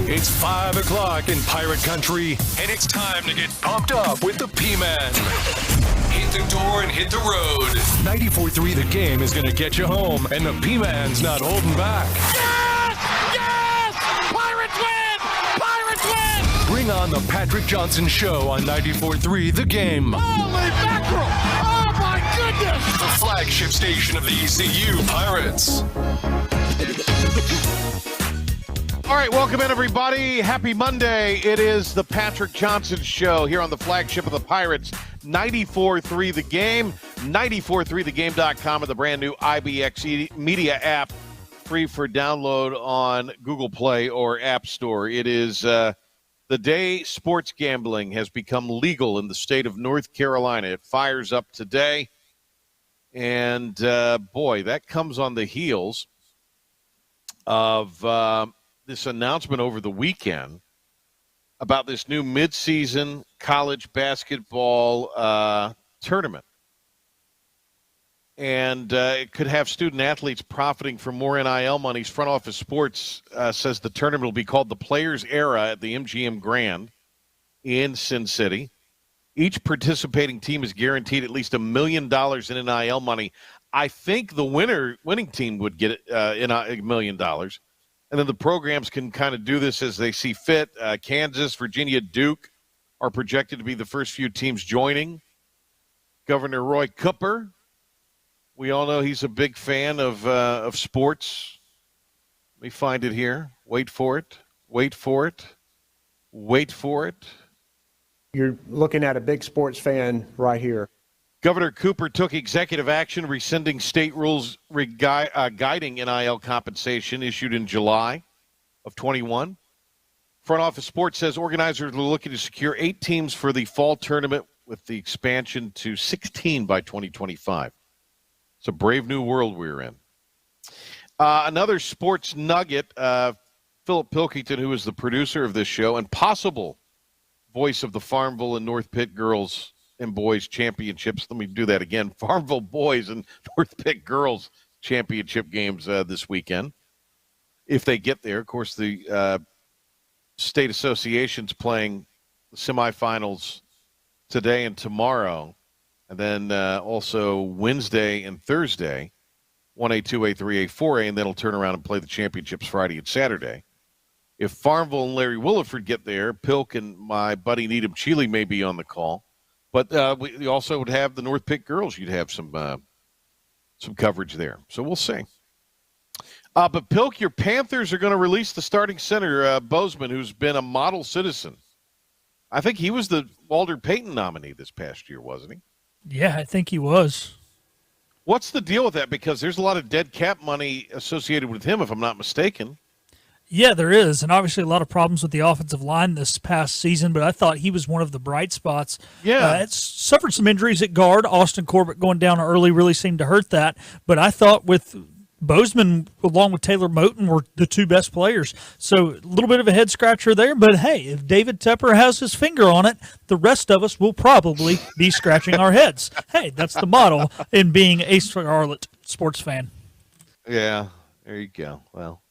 It's 5 o'clock in Pirate Country, and it's time to get pumped up with the P-Man. Hit the door and hit the road. 94.3 The Game is going to get you home, and the P-Man's not holding back. Yes! Yes! Pirates win! Pirates win! Bring on the Patrick Johnson Show on 94.3 The Game. Holy mackerel! Oh, my goodness! The flagship station of the ECU Pirates. All right, welcome in, everybody. Happy Monday. It is the Patrick Johnson Show here on the flagship of the Pirates, 94.3 The Game, 94.3thegame.com, and the brand new IBX Media app, free for download on Google Play or App Store. It is the day sports gambling has become legal in the state of North Carolina. It fires up today, and boy, that comes on the heels of this announcement over the weekend about this new midseason college basketball tournament. And it could have student athletes profiting from more NIL monies. Front Office Sports says the tournament will be called the Players Era at the MGM Grand in Sin City. Each participating team is guaranteed at least $1 million in NIL money. I think the winning team would get $1 million. And then the programs can kind of do this as they see fit. Kansas, Virginia, Duke are projected to be the first few teams joining. Governor Roy Cooper, we all know he's a big fan of sports. Let me find it here. Wait for it. Wait for it. Wait for it. You're looking at a big sports fan right here. Governor Cooper took executive action rescinding state rules guiding NIL compensation issued in July of 21. Front Office Sports says organizers are looking to secure 8 teams for the fall tournament with the expansion to 16 by 2025. It's a brave new world we're in. Another sports nugget, Philip Pilkington, who is the producer of this show and possible voice of the Farmville and North Pitt girls and boys championships. Let me do that again. Farmville boys and North Pitt girls championship games this weekend. If they get there, of course, the state association's playing the semifinals today and tomorrow. And then also Wednesday and Thursday, 1A, 2A, 3A, 4A, and then it'll turn around and play the championships Friday and Saturday. If Farmville and Larry Williford get there, Pilk and my buddy Needham Cheeley may be on the call. But we also would have the North Pitt girls. You'd have some coverage there. So we'll see. But, Pilk, your Panthers are going to release the starting center, Bozeman, who's been a model citizen. I think he was the Walter Payton nominee this past year, wasn't he? Yeah, I think he was. What's the deal with that? Because there's a lot of dead cap money associated with him, if I'm not mistaken. Yeah, there is, and obviously a lot of problems with the offensive line this past season, but I thought he was one of the bright spots. Yeah. It's suffered some injuries at guard. Austin Corbett going down early really seemed to hurt that, but I thought with Bozeman along with Taylor Moton were the 2 best players. So a little bit of a head-scratcher there, but hey, if David Tepper has his finger on it, the rest of us will probably be scratching our heads. Hey, that's the model in being a Scarlet sports fan. Yeah, there you go. Well,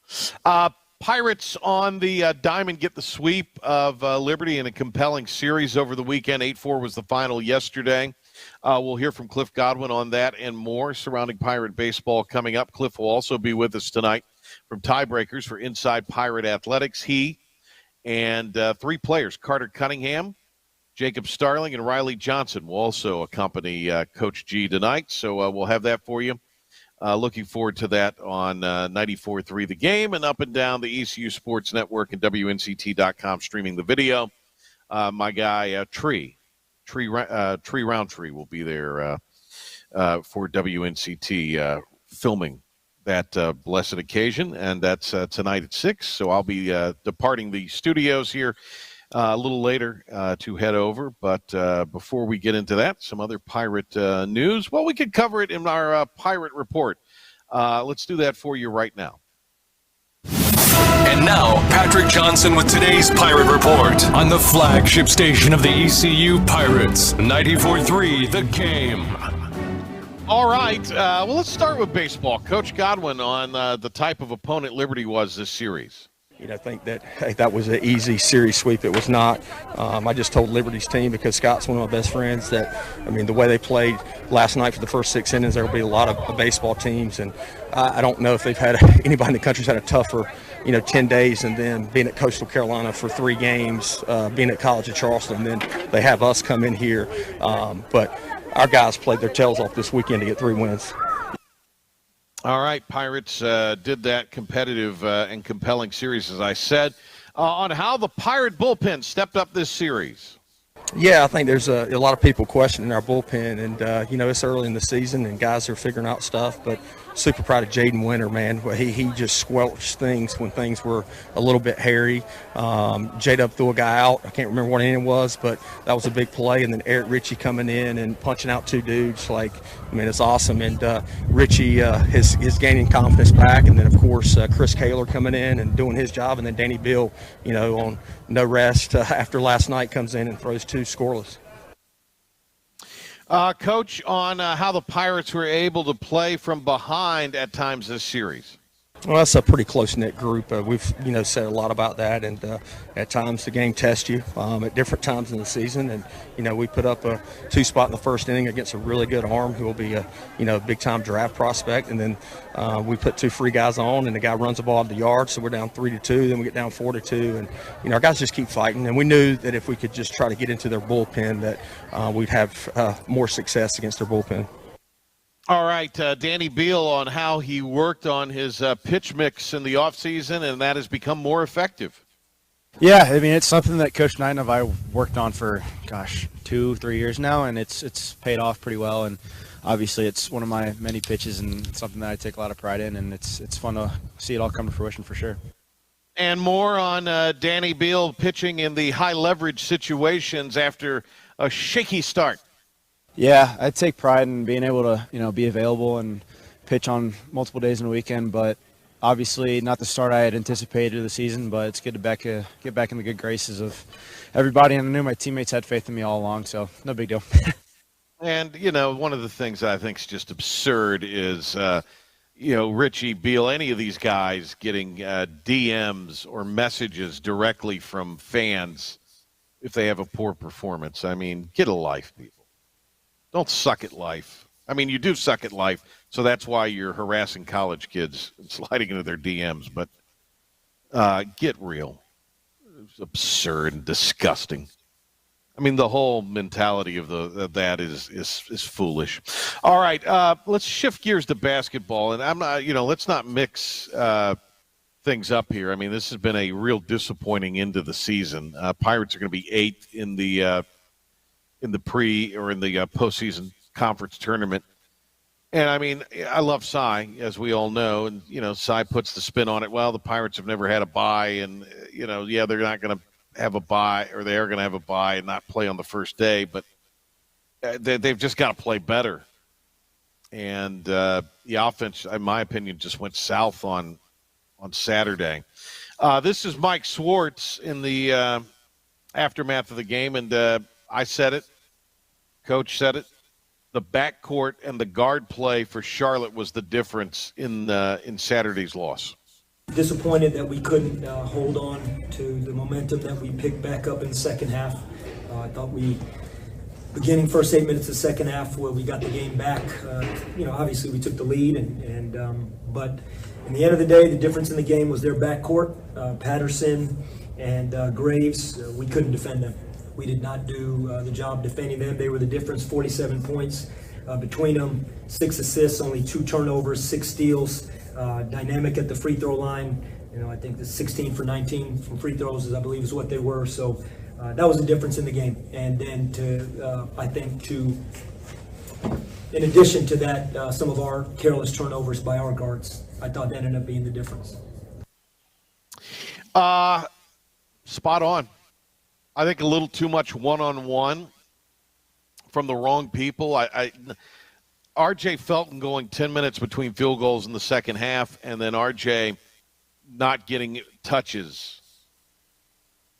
Pirates on the diamond get the sweep of Liberty in a compelling series over the weekend. 8-4 was the final yesterday. We'll hear from Cliff Godwin on that and more surrounding Pirate baseball coming up. Cliff will also be with us tonight from Tiebreakers for Inside Pirate Athletics. He and 3 players, Carter Cunningham, Jacob Starling, and Riley Johnson, will also accompany Coach G tonight. So we'll have that for you. Looking forward to that on 94.3 The Game and up and down the ECU Sports Network and WNCT.com streaming the video. My guy, Tree Roundtree will be there for WNCT filming that blessed occasion, and that's tonight at 6. So I'll be departing the studios here a little later to head over. But before we get into that, some other Pirate news. Well, we could cover it in our Pirate Report. Let's do that for you right now. And now, Patrick Johnson with today's Pirate Report on the flagship station of the ECU Pirates, 94.3 The Game. All right. Well, let's start with baseball. Coach Godwin on the type of opponent Liberty was this series. I think that was an easy series sweep. It was not. I just told Liberty's team, because Scott's one of my best friends, that, the way they played last night for the first 6 innings, there will be a lot of baseball teams. And I don't know if they've had anybody in the country's had a tougher, 10 days, and then being at Coastal Carolina for 3 games, being at College of Charleston, and then they have us come in here. But our guys played their tails off this weekend to get 3 wins. All right, Pirates did that competitive and compelling series, as I said. On how the Pirate bullpen stepped up this series. Yeah, I think there's a lot of people questioning our bullpen, and it's early in the season and guys are figuring out stuff, but super proud of Jaden Winter, man. He just squelched things when things were a little bit hairy. J-Dub threw a guy out. I can't remember what inning it was, but that was a big play. And then Eric Ritchie coming in and punching out 2 dudes. It's awesome. And Ritchie is gaining confidence back. And then, of course, Chris Kaler coming in and doing his job. And then Danny Bill, on no rest after last night, comes in and throws 2 scoreless. Coach, on how the Pirates were able to play from behind at times this series. Well, that's a pretty close-knit group. We've, said a lot about that, and at times the game tests you at different times in the season. And, we put up a 2-spot in the first inning against a really good arm who will be a, big-time draft prospect. And then we put 2 free guys on, and the guy runs the ball out the yard, so we're down 3-2. Then we get down 4-2. And, our guys just keep fighting. And we knew that if we could just try to get into their bullpen that we'd have more success against their bullpen. All right, Danny Beal on how he worked on his pitch mix in the offseason, and that has become more effective. Yeah, it's something that Coach Knight and I worked on for, 2-3 years now, and it's paid off pretty well. And obviously it's one of my many pitches and something that I take a lot of pride in, and it's fun to see it all come to fruition for sure. And more on Danny Beal pitching in the high-leverage situations after a shaky start. Yeah, I take pride in being able to, be available and pitch on multiple days in a weekend, but obviously not the start I had anticipated of the season, but it's good to get back in the good graces of everybody, and I knew my teammates had faith in me all along, so no big deal. And, one of the things that I think is just absurd is, Ritchie, Beal, any of these guys getting DMs or messages directly from fans if they have a poor performance. Get a life, people. Don't suck at life. You do suck at life, so that's why you're harassing college kids and sliding into their DMs. But get real. It's absurd and disgusting. The whole mentality of that is foolish. All right, let's shift gears to basketball, and I'm not. Let's not mix things up here. This has been a real disappointing end of the season. Pirates are going to be 8th in the postseason conference tournament. And I love Cy, as we all know, and Cy puts the spin on it. Well, the Pirates have never had a bye, and they're not going to have a bye, or they are going to have a bye and not play on the first day, but they've just got to play better. And the offense, in my opinion, just went south on Saturday. This is Mike Schwartz in the aftermath of the game, and I said it. Coach said it. The backcourt and the guard play for Charlotte was the difference in Saturday's loss. Disappointed that we couldn't hold on to the momentum that we picked back up in the second half. I thought beginning first 8 minutes of the second half where we got the game back, obviously we took the lead, but in the end of the day, the difference in the game was their backcourt, Patterson and Graves. We couldn't defend them. We did not do the job defending them. They were the difference, 47 points between them, 6 assists, only 2 turnovers, 6 steals, dynamic at the free throw line. I think the 16 for 19 from free throws, I believe, is what they were. So that was the difference in the game. And then in addition to that, some of our careless turnovers by our guards, I thought that ended up being the difference. Spot on. I think a little too much one-on-one from the wrong people. R.J. Felton going 10 minutes between field goals in the second half, and then R.J. not getting touches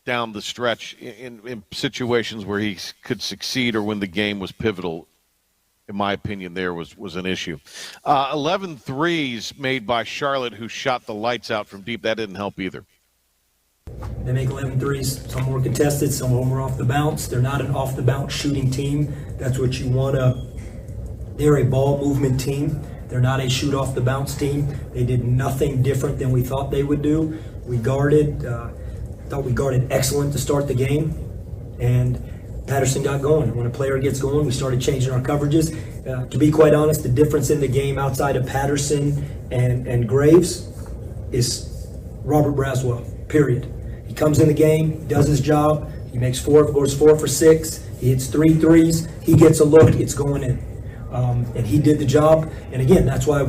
down the stretch in situations where he could succeed or when the game was pivotal. in my opinion, there was an issue. 11 threes made by Charlotte, who shot the lights out from deep. That didn't help either. They make 11 threes. Some were contested, some of them were off the bounce. They're not an off-the-bounce shooting team. That's what you want to. They're a ball movement team. They're not a shoot-off-the-bounce team. They did nothing different than we thought they would do. We guarded, thought we guarded excellent to start the game, and Patterson got going. When a player gets going, we started changing our coverages. To be quite honest, the difference in the game outside of Patterson and Graves is Robert Braswell, period. He comes in the game, does his job, he makes goes 4 for 6, he hits 3 threes, he gets a look, it's going in. And he did the job, and again, that's why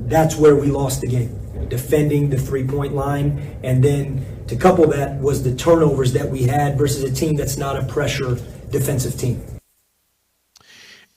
that's where we lost the game, defending the three-point line, and then to couple that was the turnovers that we had versus a team that's not a pressure defensive team.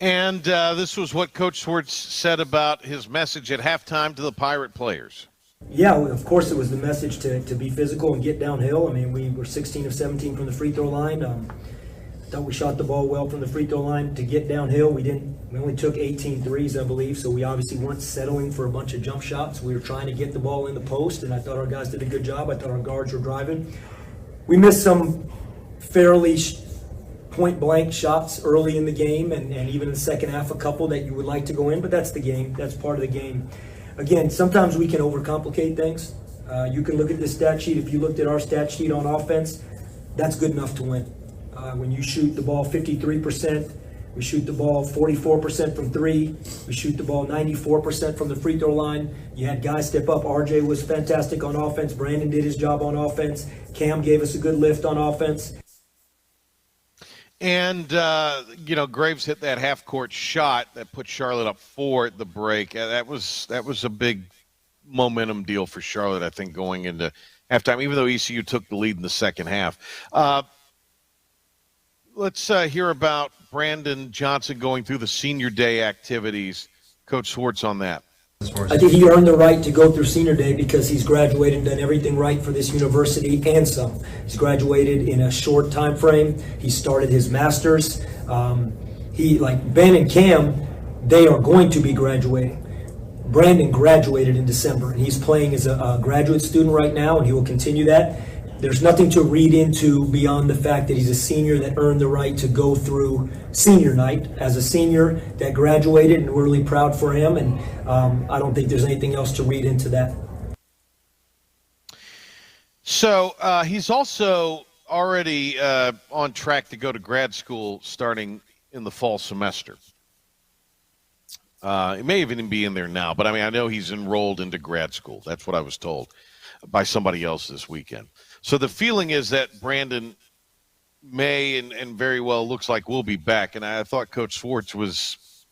And this was what Coach Schwartz said about his message at halftime to the Pirate players. Yeah, of course it was the message to be physical and get downhill. I mean, we were 16 of 17 from the free throw line. I thought we shot the ball well from the free throw line to get downhill. We only took 18 threes, I believe, so we obviously weren't settling for a bunch of jump shots. We were trying to get the ball in the post, and I thought our guys did a good job. I thought our guards were driving. We missed some fairly point-blank shots early in the game, and even in the second half, a couple that you would like to go in, but that's the game. That's part of the game. Again, sometimes we can overcomplicate things. You can look at this stat sheet. If you looked at our stat sheet on offense, that's good enough to win. When you shoot the ball 53%, we shoot the ball 44% from 3, we shoot the ball 94% from the free throw line. You had guys step up. RJ was fantastic on offense. Brandon did his job on offense. Cam gave us a good lift on offense. And, Graves hit that half-court shot that put Charlotte up 4 at the break. That was a big momentum deal for Charlotte, I think, going into halftime, even though ECU took the lead in the second half. Let's hear about Brandon Johnson going through the senior day activities. Coach Schwartz on that. I think he earned the right to go through senior day because he's graduated and done everything right for this university and some. He's graduated in a short time frame. He started his master's. Like Ben and Cam, they are going to be graduating. Brandon graduated in December, and he's playing as a graduate student right now, and he will continue that. There's nothing to read into beyond the fact that he's a senior that earned the right to go through senior night as a senior that graduated, and we're really proud for him, and I don't think there's anything else to read into that. So he's also already on track to go to grad school starting in the fall semester. He may even be in there now, but I know he's enrolled into grad school. That's what I was told by somebody else this weekend. So the feeling is that Brandon may and very well looks like we'll be back. And I thought Coach Schwartz was,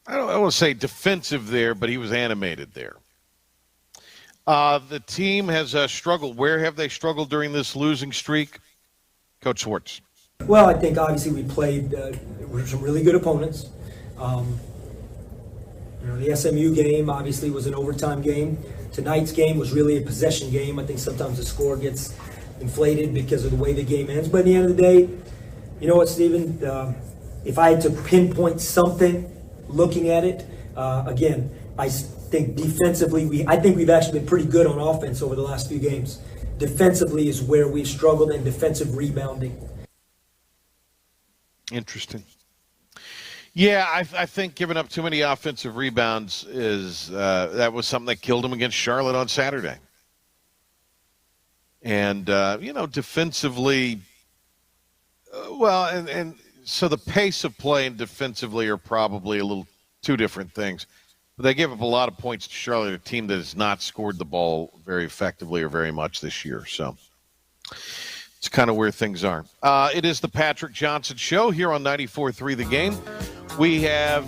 I don't want to say defensive there, but he was animated there. The team has struggled. Where have they struggled during this losing streak? Coach Schwartz. Well, I think obviously we played some really good opponents. The SMU game obviously was an overtime game. Tonight's game was really a possession game. I think sometimes the score gets inflated because of the way the game ends. But at the end of the day, you know what, Stephen? If I had to pinpoint something looking at it, again, I think defensively, I think we've actually been pretty good on offense over the last few games. Defensively is where we've struggled, and defensive rebounding. Interesting. Yeah, I think giving up too many offensive rebounds is that was something that killed him against Charlotte on Saturday. And, defensively, and so the pace of play and defensively are probably a little two different things. But they gave up a lot of points to Charlotte, a team that has not scored the ball very effectively or very much this year. So it's kind of where things are. It is the Patrick Johnson Show here on 94.3 The Game. We have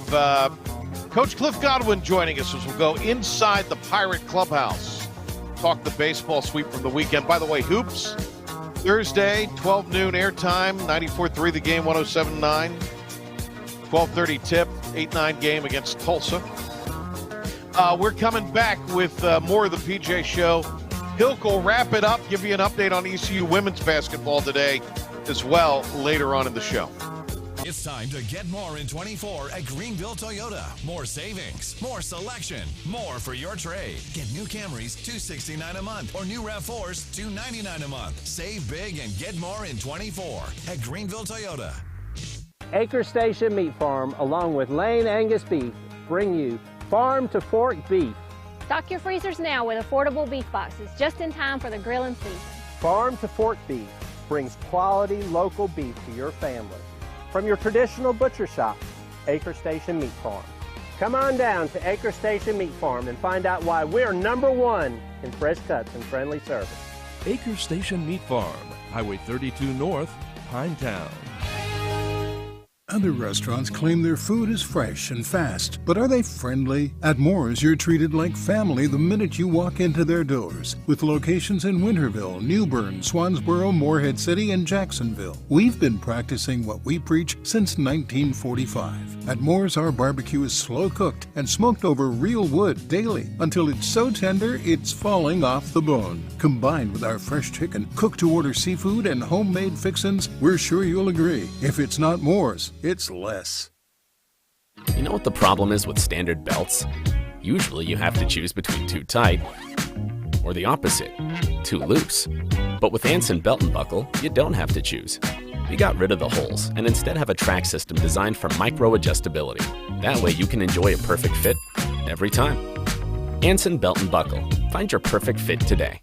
Coach Cliff Godwin joining us as we'll go inside the Pirate Clubhouse. Talk the baseball sweep from the weekend. By the way, hoops, Thursday, 12 noon airtime, 94.3 The Game, 107.9. 12:30 tip, 8-9 game against Tulsa. We're coming back with more of the PJ Show. Hilk will wrap it up, give you an update on ECU women's basketball today as well later on in the show. It's time to get more in 24 at Greenville Toyota. More savings, more selection, more for your trade. Get new Camrys $269 a month or new RAV4s $299 a month. Save big and get more in 24 at Greenville Toyota. Acre Station Meat Farm, along with Lane Angus Beef, bring you farm to fork beef. Stock your freezers now with affordable beef boxes just in time for the grilling season. Farm to fork beef brings quality local beef to your family. From your traditional butcher shop, Acre Station Meat Farm. Come on down to Acre Station Meat Farm and find out why we're #1 in fresh cuts and friendly service. Acre Station Meat Farm, Highway 32 North, Pinetown. Other restaurants claim their food is fresh and fast, but are they friendly? At Moore's, you're treated like family the minute you walk into their doors. With locations in Winterville, New Bern, Swansboro, Morehead City, and Jacksonville. We've been practicing what we preach since 1945. At Moore's, our barbecue is slow cooked and smoked over real wood daily until it's so tender it's falling off the bone. Combined with our fresh chicken, cooked-to-order seafood, and homemade fixins, we're sure you'll agree. If it's not Moore's, it's less. You know what the problem is with standard belts? Usually you have to choose between too tight or the opposite, too loose. But with Anson Belt & Buckle, you don't have to choose. We got rid of the holes and instead have a track system designed for micro-adjustability. That way you can enjoy a perfect fit every time. Anson Belt & Buckle. Find your perfect fit today.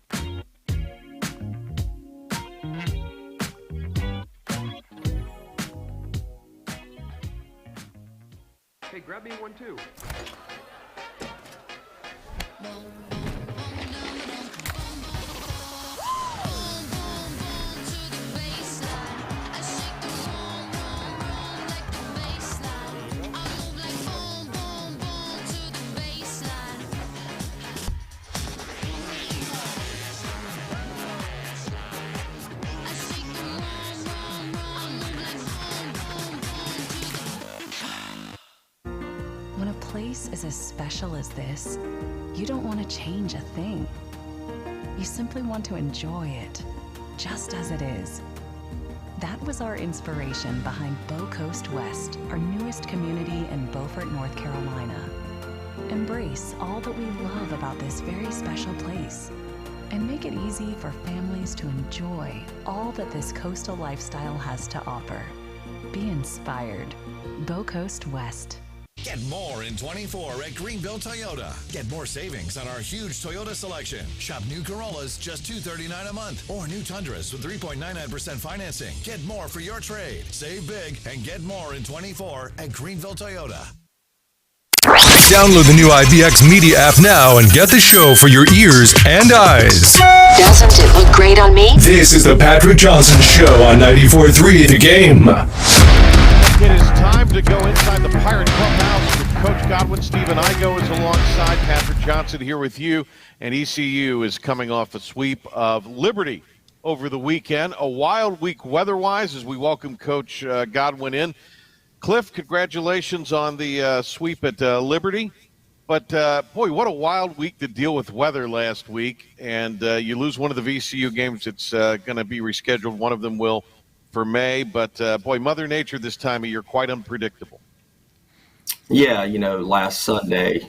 Hey, grab me one too. When a place is as special as this, you don't want to change a thing. You simply want to enjoy it, just as it is. That was our inspiration behind Bow Coast West, our newest community in Beaufort, North Carolina. Embrace all that we love about this very special place and make it easy for families to enjoy all that this coastal lifestyle has to offer. Be inspired. Bow Coast West. Get more in 24 at Greenville Toyota. Get more savings on our huge Toyota selection. Shop new Corollas just $239 a month or new Tundras with 3.99% financing. Get more for your trade. Save big and get more in 24 at Greenville Toyota. Download the new IBX Media app now and get the show for your ears and eyes. Doesn't it look great on me? This is the Patrick Johnson Show on 94.3 The Game. It is time to go inside the Pirate Clubhouse with Coach Godwin. Stephen Igo is alongside Patrick Johnson here with you, and ECU is coming off a sweep of Liberty over the weekend. A wild week weather-wise as we welcome Coach Godwin in. Cliff, congratulations on the sweep at Liberty. But, boy, what a wild week to deal with weather last week. And you lose one of the VCU games. It's going to be rescheduled. One of them will for May. But, boy, Mother Nature this time of year, quite unpredictable. Yeah, last Sunday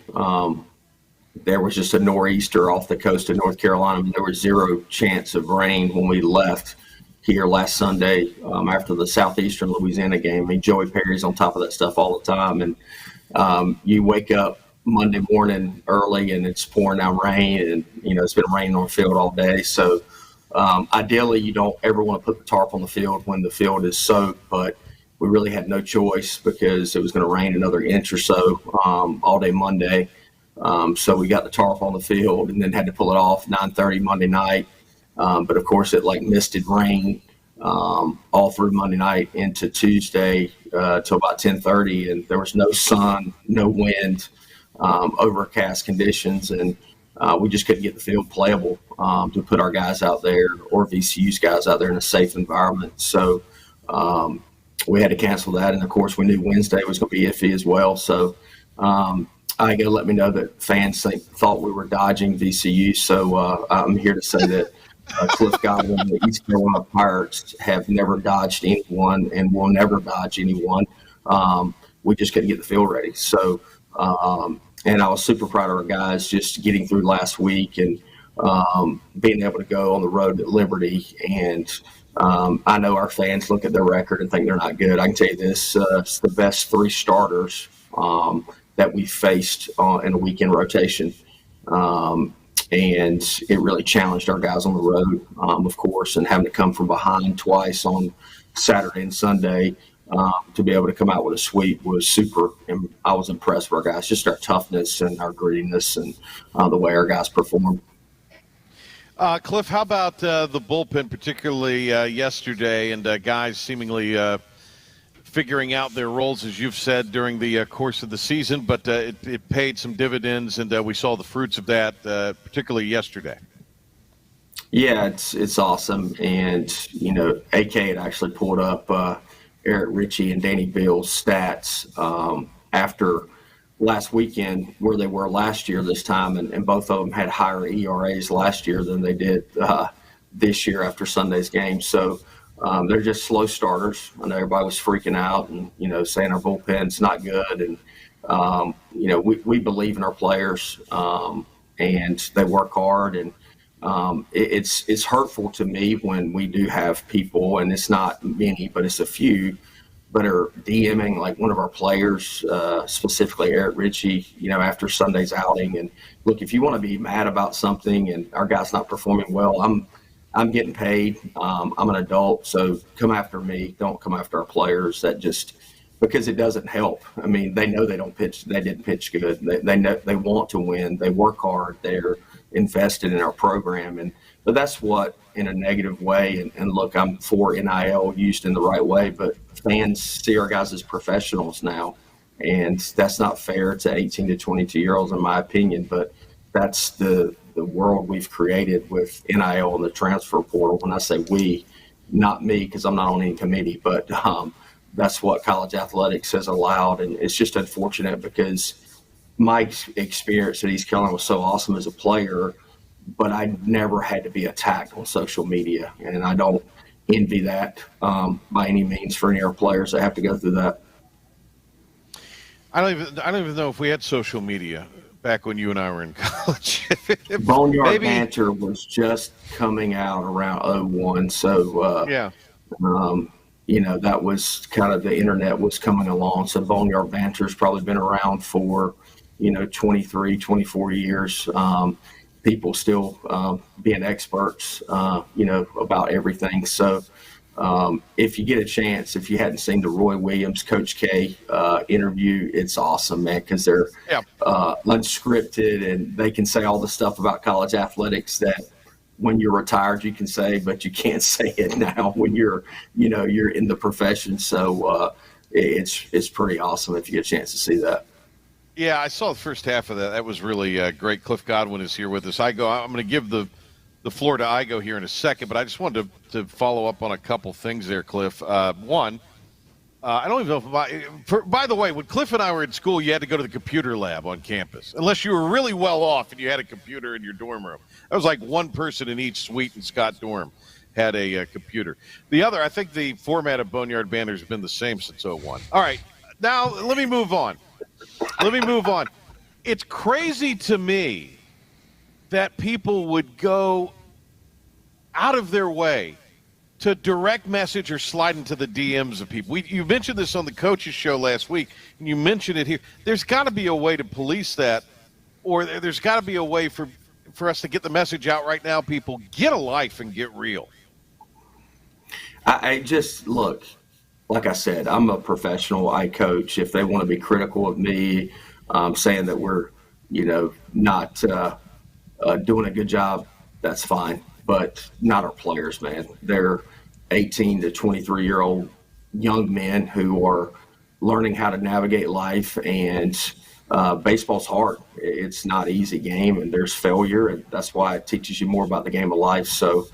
there was just a nor'easter off the coast of North Carolina. There was zero chance of rain when we left here last Sunday after the Southeastern Louisiana game. I mean, Joey Perry's on top of that stuff all the time. And you wake up Monday morning early and it's pouring down rain, and, it's been raining on the field all day. So ideally, you don't ever want to put the tarp on the field when the field is soaked, but we really had no choice because it was going to rain another inch or so all day Monday. So we got the tarp on the field and then had to pull it off 9:30 Monday night. But of course, it misted rain all through Monday night into Tuesday till about 10:30, and there was no sun, no wind, overcast conditions, and we just couldn't get the field playable to put our guys out there or VCU's guys out there in a safe environment. So we had to cancel that, and of course, we knew Wednesday was going to be iffy as well. So I got to let me know that fans thought we were dodging VCU. So I'm here to say that Cliff Godwin, the East Carolina Pirates have never dodged anyone and will never dodge anyone. We just couldn't get the field ready. So, and I was super proud of our guys just getting through last week and being able to go on the road at Liberty. And I know our fans look at their record and think they're not good. I can tell you this, it's the best 3 starters that we faced in a weekend rotation. And it really challenged our guys on the road, of course, and having to come from behind twice on Saturday and Sunday to be able to come out with a sweep was super. And I was impressed with our guys, just our toughness and our grittiness and the way our guys performed. Cliff, how about the bullpen, particularly yesterday, and guys seemingly figuring out their roles, as you've said, during the course of the season, but it paid some dividends, and we saw the fruits of that, particularly yesterday. Yeah, it's awesome. And, AK had actually pulled up Eric Ritchie and Danny Bill's stats after last weekend where they were last year this time, and both of them had higher ERAs last year than they did this year after Sunday's game. So they're just slow starters. I know everybody was freaking out and, saying our bullpen's not good. And, we believe in our players and they work hard. And it's hurtful to me when we do have people, and it's not many, but it's a few, but are DMing like one of our players, specifically Eric Ritchie, after Sunday's outing. And look, if you want to be mad about something and our guy's not performing well, I'm getting paid. I'm an adult, so come after me. Don't come after our players. That just because it doesn't help. I mean, they know they didn't pitch good. They know they want to win. They work hard. They're invested in our program, but that's what in a negative way. And look, I'm for NIL used in the right way, but fans see our guys as professionals now, and that's not fair to 18 to 22-year-olds, in my opinion. But that's the world we've created with NIL and the transfer portal. When I say we, not me, because I'm not on any committee, but that's what college athletics has allowed. And it's just unfortunate because my experience at East Carolina was so awesome as a player, but I never had to be attacked on social media. And I don't envy that by any means for any of our players that have to go through that. I don't even know if we had social media back when you and I were in college. Boneyard Banter was just coming out around 2001. So, that was kind of the internet was coming along. So Boneyard Banter has probably been around for, 23, 24 years. People still being experts, about everything. So if you get a chance, if you hadn't seen the Roy Williams, Coach K interview, it's awesome, man, because they're unscripted and they can say all the stuff about college athletics that when you're retired you can say, but you can't say it now when you're in the profession. So it's pretty awesome if you get a chance to see that. Yeah, I saw the first half of that. That was really great. Cliff Godwin is here with us. I'm going to give the floor to Igo here in a second, but I just wanted to follow up on a couple things there, Cliff. One, I don't even know if by the way, when Cliff and I were in school, you had to go to the computer lab on campus, unless you were really well off and you had a computer in your dorm room. That was like one person in each suite in Scott dorm had a computer. The other, I think the format of Boneyard Banter has been the same since 2001. All right, now let me move on. It's crazy to me that people would go out of their way to direct message or slide into the DMs of people. You mentioned this on the coaches show last week, and you mentioned it here. There's got to be a way to police that, or there's got to be a way for us to get the message out right now. People, get a life and get real. I just look, like I said, I'm a professional. I coach. If they want to be critical of me, saying that we're, not doing a good job, that's fine. But not our players, man. They're 18 to 23-year-old young men who are learning how to navigate life, and baseball's hard. It's not an easy game, and there's failure, and that's why it teaches you more about the game of life. So,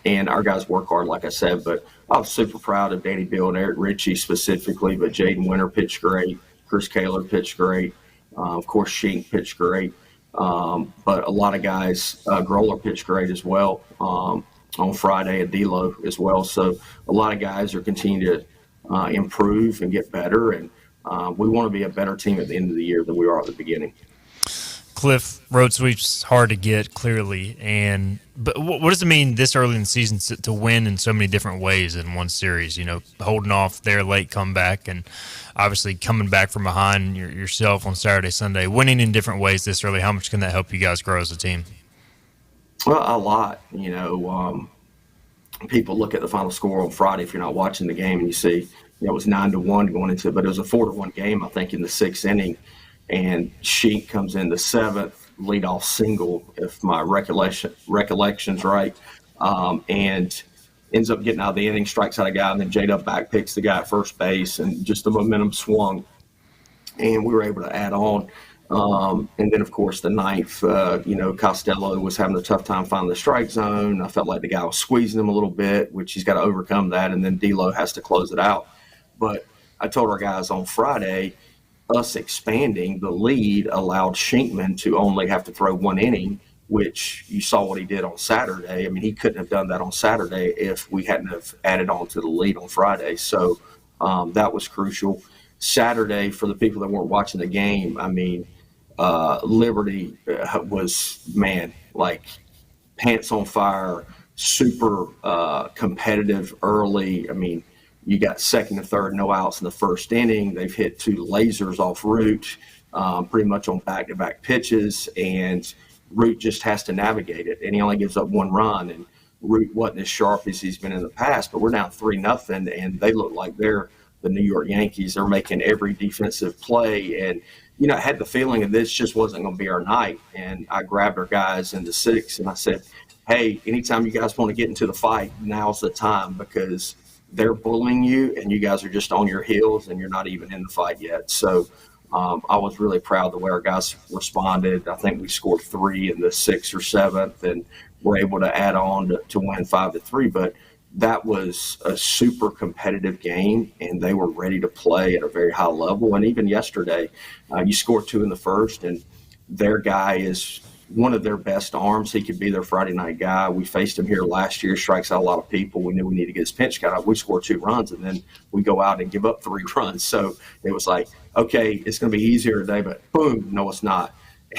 and our guys work hard, like I said, but I was super proud of Danny Bill and Eric Ritchie specifically, but Jaden Winter pitched great. Chris Kaler pitched great. Of course, Shink pitched great. But a lot of guys, Groller pitched great as well on Friday, at D'Lo as well. So a lot of guys are continuing to improve and get better, and we want to be a better team at the end of the year than we are at the beginning. Cliff, road sweep's hard to get, clearly, but what does it mean this early in the season to win in so many different ways in one series? You know, holding off their late comeback and obviously coming back from behind yourself on Saturday, Sunday, winning in different ways this early. How much can that help you guys grow as a team? Well, a lot. You know, people look at the final score on Friday if you're not watching the game, and you see, it was 9-1 going into it, but it was a 4-1 game, I think, in the sixth inning. And Sheik comes in the seventh, leadoff single, if my recollection's right, and ends up getting out of the inning, strikes out a guy, and then J-Dub back picks the guy at first base, and just the momentum swung, and we were able to add on. And then, of course, the ninth, Costello was having a tough time finding the strike zone. I felt like the guy was squeezing him a little bit, which he's got to overcome that, and then D'Lo has to close it out. But I told our guys on Friday, us expanding the lead allowed Shinkman to only have to throw one inning, which you saw what he did on Saturday. I mean, he couldn't have done that on Saturday if we hadn't have added on to the lead on Friday. So that was crucial. Saturday, for the people that weren't watching the game, I mean, Liberty was, man, like pants on fire, super competitive early. I mean, you got second and third, no outs in the first inning. They've hit two lasers off Root, pretty much on back-to-back pitches, and Root just has to navigate it. And he only gives up one run, and Root wasn't as sharp as he's been in the past, but we're down 3-0, and they look like they're the New York Yankees. They're making every defensive play, and I had the feeling that this just wasn't going to be our night. And I grabbed our guys in the sixth, and I said, hey, anytime you guys want to get into the fight, now's the time, because they're bullying you, and you guys are just on your heels, and you're not even in the fight yet. So I was really proud the way our guys responded. I think we scored 3 in the 6th or 7th, and were able to add on to win 5-3. But that was a super competitive game, and they were ready to play at a very high level. And even yesterday, you score 2 in the first, and their guy is one of their best arms. He could be their Friday night guy. We faced him here last year, strikes out a lot of people. We knew we needed to get his pinch count up. We scored 2 runs, and then we go out and give up 3 runs. So it was like, okay, it's going to be easier today, but boom, no, it's not.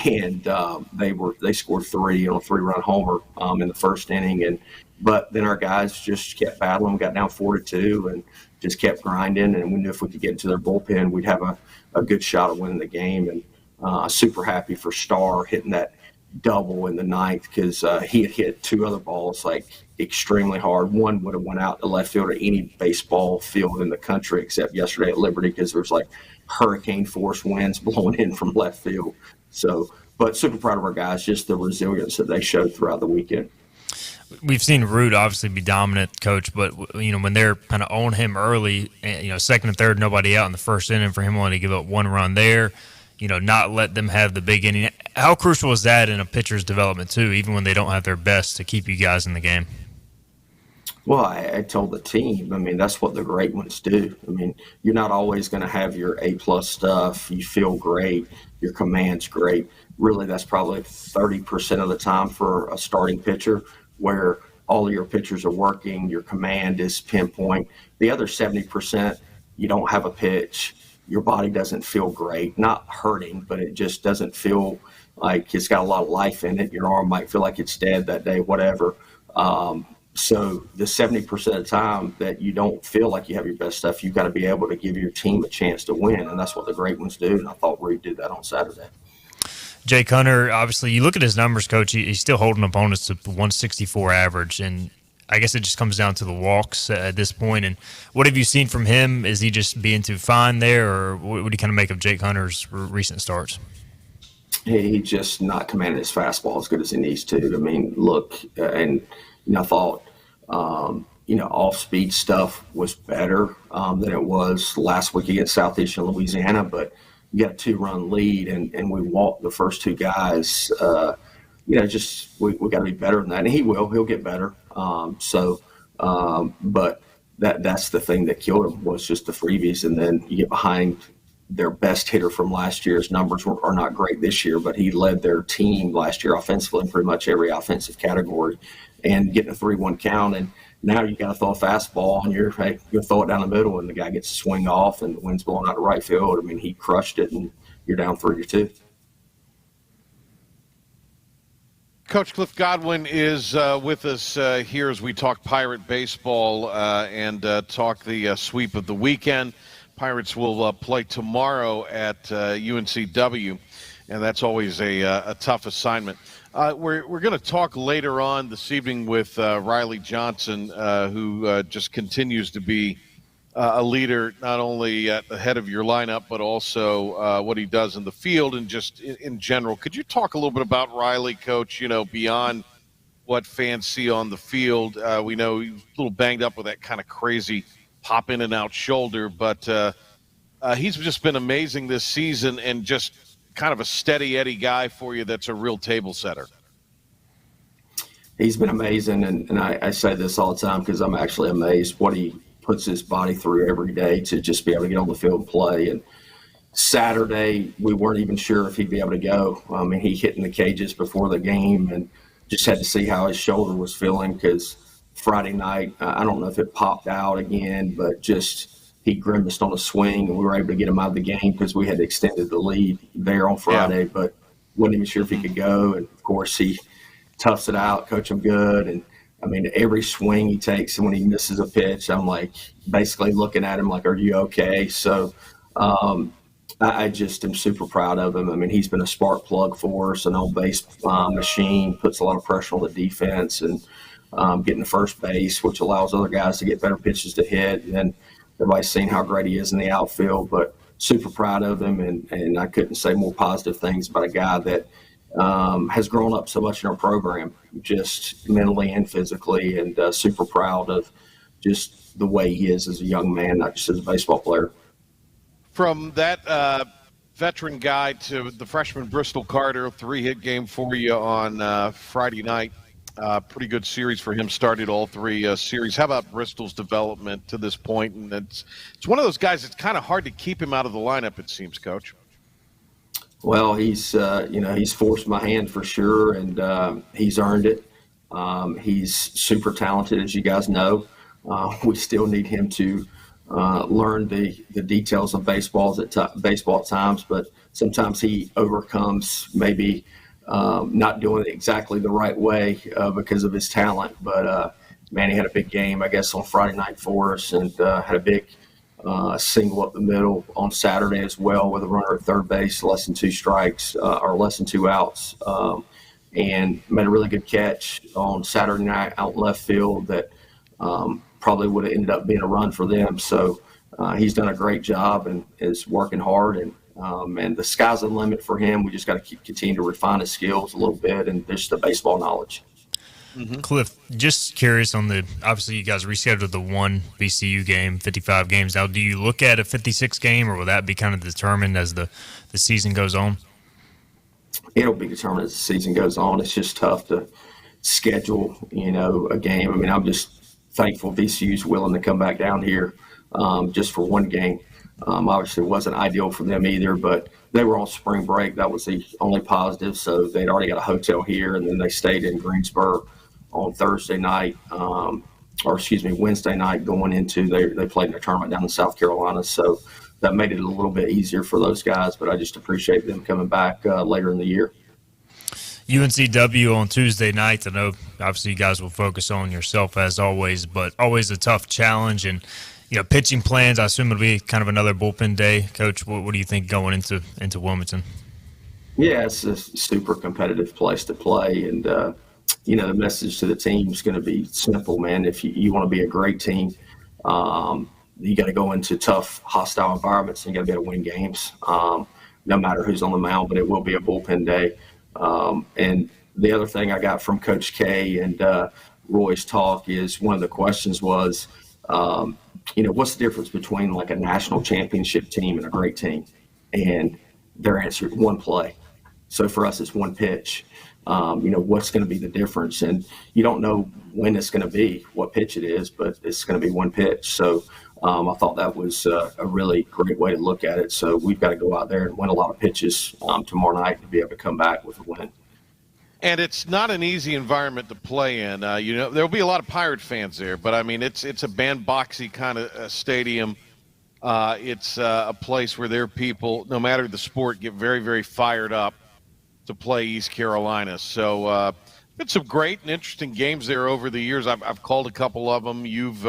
And they scored 3 on a 3-run homer in the first inning, but then our guys just kept battling, got down 4-2, and just kept grinding. And we knew if we could get into their bullpen, we'd have a good shot at winning the game. And super happy for Starr hitting that double in the 9th, because he had hit 2 other balls like extremely hard. One would have went out to left field or any baseball field in the country except yesterday at Liberty, because there was like hurricane force winds blowing in from left field. So, but super proud of our guys, just the resilience that they showed throughout the weekend. We've seen Root obviously be dominant, Coach, but when they're kind of on him early, second and third, nobody out in the first inning, for him only to give up 1 run there, not let them have the big inning. How crucial is that in a pitcher's development too, even when they don't have their best, to keep you guys in the game? Well, I told the team, I mean, that's what the great ones do. I mean, you're not always going to have your A-plus stuff. You feel great. Your command's great. Really, that's probably 30% of the time for a starting pitcher, where all of your pitchers are working, your command is pinpoint. The other 70%, you don't have a pitch. Your body doesn't feel great, not hurting, but it just doesn't feel like it's got a lot of life in it. Your arm might feel like it's dead that day, whatever. So the 70% of the time that you don't feel like you have your best stuff, you've got to be able to give your team a chance to win, and that's what the great ones do, and I thought Reed did that on Saturday. Jake Hunter, obviously, you look at his numbers, Coach, he's still holding opponents to 164 average, and I guess it just comes down to the walks at this point. And what have you seen from him? Is he just being too fine there, or what do you kind of make of Jake Hunter's recent starts? He just not commanding his fastball as good as he needs to. I mean, look, and I thought, off-speed stuff was better than it was last week against Southeastern Louisiana, but you got a 2-run lead, and we walked the first 2 guys. We got to be better than that, and he'll get better. But that's the thing that killed him, was just the freebies, and then you get behind their best hitter from last year. His numbers are not great this year, but he led their team last year offensively in pretty much every offensive category, and getting a 3-1 count. And now you got to throw a fastball and you're throw it down the middle, and the guy gets to swing off and the wind's blowing out to right field. I mean, he crushed it, and you're down 3-2. Coach Cliff Godwin is with us here as we talk Pirate baseball and talk the sweep of the weekend. Pirates will play tomorrow at UNCW, and that's always a tough assignment. We're going to talk later on this evening with Riley Johnson, who just continues to be a leader, not only at the head of your lineup, but also what he does in the field and just in general. Could you talk a little bit about Riley, Coach, beyond what fans see on the field? We know he's a little banged up with that kind of crazy pop in and out shoulder, but he's just been amazing this season and just kind of a steady Eddie guy for you that's a real table setter. He's been amazing, and I say this all the time because I'm actually amazed what he puts his body through every day to just be able to get on the field and play. And Saturday, we weren't even sure if he'd be able to go. I mean, he hit in the cages before the game and just had to see how his shoulder was feeling, because Friday night, I don't know if it popped out again, but just he grimaced on a swing, and we were able to get him out of the game because we had extended the lead there on Friday, but wasn't even sure if he could go. And, of course, he toughs it out, coach him good, and I mean, every swing he takes, and when he misses a pitch, I'm like basically looking at him like, are you okay? So I just am super proud of him. I mean, he's been a spark plug for us, an on-base machine, puts a lot of pressure on the defense, and getting to first base, which allows other guys to get better pitches to hit. And everybody's seen how great he is in the outfield, but super proud of him. And I couldn't say more positive things about a guy that has grown up so much in our program, just mentally and physically, and super proud of just the way he is as a young man, not just as a baseball player. From that veteran guy to the freshman Bristol Carter, 3-hit game for you on Friday night. Pretty good series for him, started all 3 series. How about Bristol's development to this point? And it's one of those guys, it's kind of hard to keep him out of the lineup, it seems, Coach. Well, he's forced my hand for sure, and he's earned it. He's super talented, as you guys know. We still need him to learn the details of baseball at times, but sometimes he overcomes maybe not doing it exactly the right way because of his talent. But, man, he had a big game, I guess, on Friday night for us, and had a big single up the middle on Saturday as well with a runner at third base, less than 2 strikes or less than 2 outs, and made a really good catch on Saturday night out in left field that probably would have ended up being a run for them. So he's done a great job and is working hard, and the sky's the limit for him. We just got to continue to refine his skills a little bit and just the baseball knowledge. Mm-hmm. Cliff, just curious on obviously you guys rescheduled the one VCU game, 55 games. Now, do you look at a 56 game, or will that be kind of determined as the season goes on? It'll be determined as the season goes on. It's just tough to schedule, a game. I mean, I'm just thankful VCU's willing to come back down here just for one game. Obviously, it wasn't ideal for them either, but they were on spring break. That was the only positive. So they'd already got a hotel here, and then they stayed in Greensboro on Wednesday night going into they played in a tournament down in South Carolina. So that made it a little bit easier for those guys, but I just appreciate them coming back later in the year. UNCW on Tuesday night. I know obviously you guys will focus on yourself as always, but always a tough challenge. And pitching plans, I assume it'll be kind of another bullpen day. Coach, what do you think going into Wilmington? Yeah, it's a super competitive place to play, and the message to the team is going to be simple, man. If you want to be a great team, you got to go into tough, hostile environments, and you got to be able to win games, no matter who's on the mound. But it will be a bullpen day. And the other thing I got from Coach K and Roy's talk is one of the questions was, what's the difference between like a national championship team and a great team? And their answer is one play. So for us, it's one pitch. What's going to be the difference? And you don't know when it's going to be, what pitch it is, but it's going to be one pitch. So I thought that was a really great way to look at it. So we've got to go out there and win a lot of pitches tomorrow night to be able to come back with a win. And it's not an easy environment to play in. There'll be a lot of Pirate fans there, but I mean, it's a bandboxy kind of stadium. It's a place where their people, no matter the sport, get very, very fired up to play East Carolina. So been some great and interesting games there over the years. I've called a couple of them. You've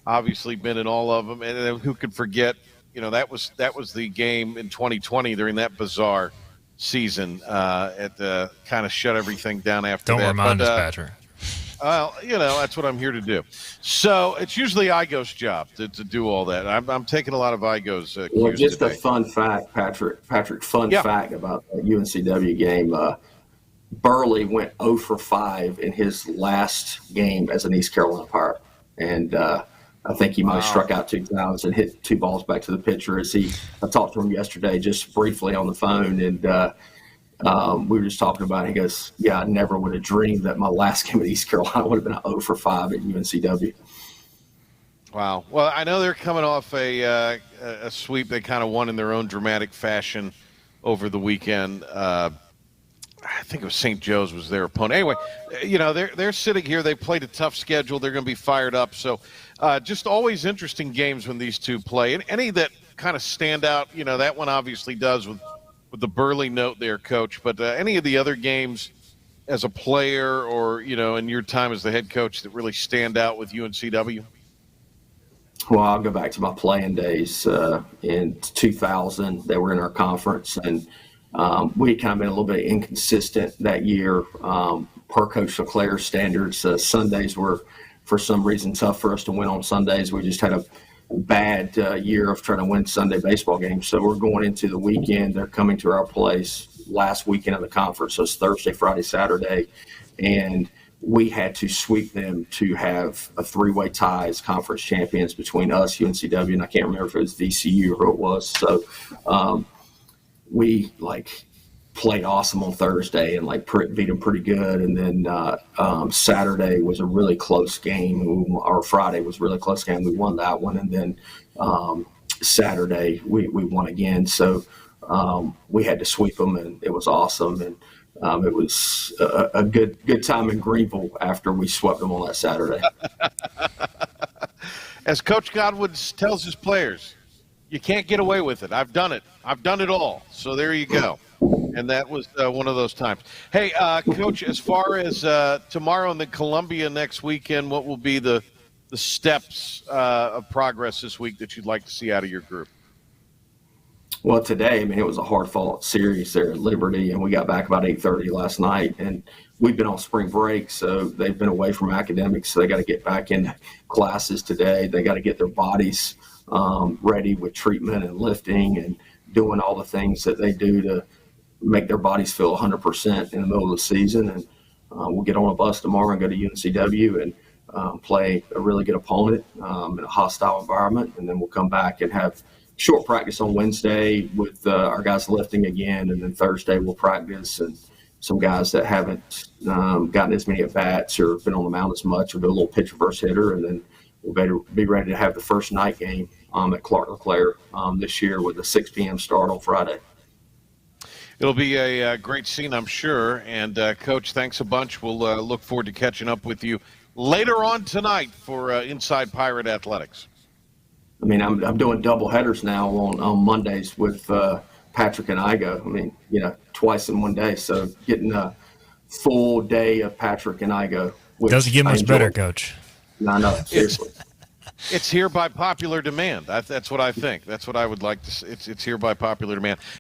obviously been in all of them, and who could forget? That was the game in 2020 during that bizarre season. It kind of shut everything down after that. Don't remind us, Patrick. Well, that's what I'm here to do. So it's usually Igo's job to do all that. I'm taking a lot of Igo's cues Well, just today. a fun fact, Patrick, fact about the UNCW game. Burley went 0 for 5 in his last game as an East Carolina Pirate. And I think he might have struck out 2 times and hit 2 balls back to the pitcher. I talked to him yesterday just briefly on the phone, and we were just talking about it. He goes, yeah, I never would have dreamed that my last game at East Carolina would have been a 0 for 5 at UNCW. Wow. Well, I know they're coming off a sweep. They kind of won in their own dramatic fashion over the weekend. I think it was St. Joe's was their opponent. Anyway, they're sitting here. They played a tough schedule. They're going to be fired up. So just always interesting games when these two play. And any that kind of stand out, that one obviously does with the Burley note there, Coach. But any of the other games as a player or, in your time as the head coach that really stand out with UNCW? Well, I'll go back to my playing days in 2000. They were in our conference, and we had kind of been a little bit inconsistent that year per Coach LeClair's standards. Sundays were, for some reason, tough for us to win on Sundays. We just had a bad year of trying to win Sunday baseball games. So we're going into the weekend. They're coming to our place last weekend of the conference. So it's Thursday, Friday, Saturday. And we had to sweep them to have a 3-way tie as conference champions between us, UNCW, and I can't remember if it was VCU or who it was. So we played awesome on Thursday and beat them pretty good. And then Saturday was a really close game. Our Friday was a really close game. We won that one. And then Saturday we won again. So we had to sweep them, and it was awesome. And it was a good time in Greenville after we swept them on that Saturday. As Coach Godwin tells his players, you can't get away with it. I've done it. I've done it all. So there you go. And that was one of those times. Hey, Coach, as far as tomorrow and then Columbia next weekend, what will be the steps of progress this week that you'd like to see out of your group? Well, today, it was a hard-fought series there at Liberty, and we got back about 8:30 last night. And we've been on spring break, so they've been away from academics, so they got to get back in classes today. They got to get their bodies ready with treatment and lifting and doing all the things that they do to make their bodies feel 100% in the middle of the season. And we'll get on a bus tomorrow and go to UNCW and play a really good opponent in a hostile environment. And then we'll come back and have short practice on Wednesday with our guys lifting again. And then Thursday we'll practice, and some guys that haven't gotten as many at-bats or been on the mound as much will do a little pitcher versus hitter. And then we'll better be ready to have the first night game at Clark LeClair this year with a 6 p.m. start on Friday. It'll be a great scene, I'm sure. And, Coach, thanks a bunch. We'll look forward to catching up with you later on tonight for Inside Pirate Athletics. I'm doing double headers now on Mondays with Patrick and Igo. Twice in one day. So getting a full day of Patrick and Igo. Doesn't get much better, Coach. No, seriously. It's here by popular demand. That's what I think. That's what I would like to see. It's here by popular demand.